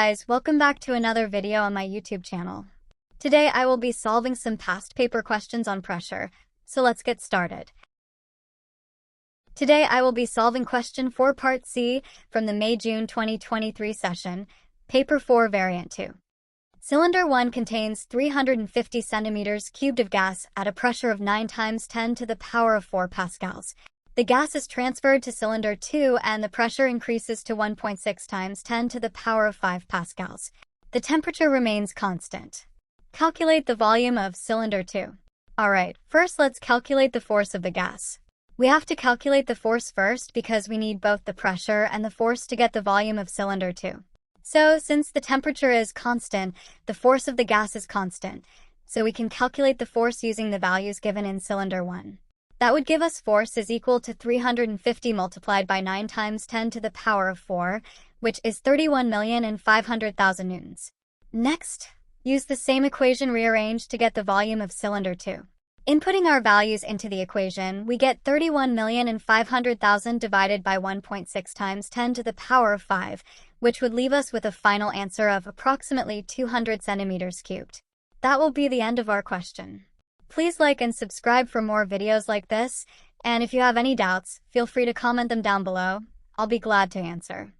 guys, welcome back to another video on my YouTube channel. Today I will be solving some past paper questions on pressure, so let's get started. Today I will be solving question 4 part C from the May-June 2023 session, paper 4 variant 2. Cylinder 1 contains 350 centimeters cubed of gas at a pressure of 9 times 10 to the power of 4 pascals. The gas is transferred to cylinder 2 and the pressure increases to 1.6 times 10 to the power of 5 pascals. The temperature remains constant. Calculate the volume of cylinder 2. Alright, first let's calculate the force of the gas. We have to calculate the force first because we need both the pressure and the force to get the volume of cylinder 2. So, since the temperature is constant, the force of the gas is constant, so we can calculate the force using the values given in cylinder 1. That would give us force is equal to 350 multiplied by 9 times 10 to the power of 4, which is 31,500,000 newtons. Next, use the same equation rearranged to get the volume of cylinder 2. Inputting our values into the equation, we get 31,500,000 divided by 1.6 times 10 to the power of 5, which would leave us with a final answer of approximately 200 centimeters cubed. That will be the end of our question. Please like and subscribe for more videos like this, and if you have any doubts, feel free to comment them down below. I'll be glad to answer.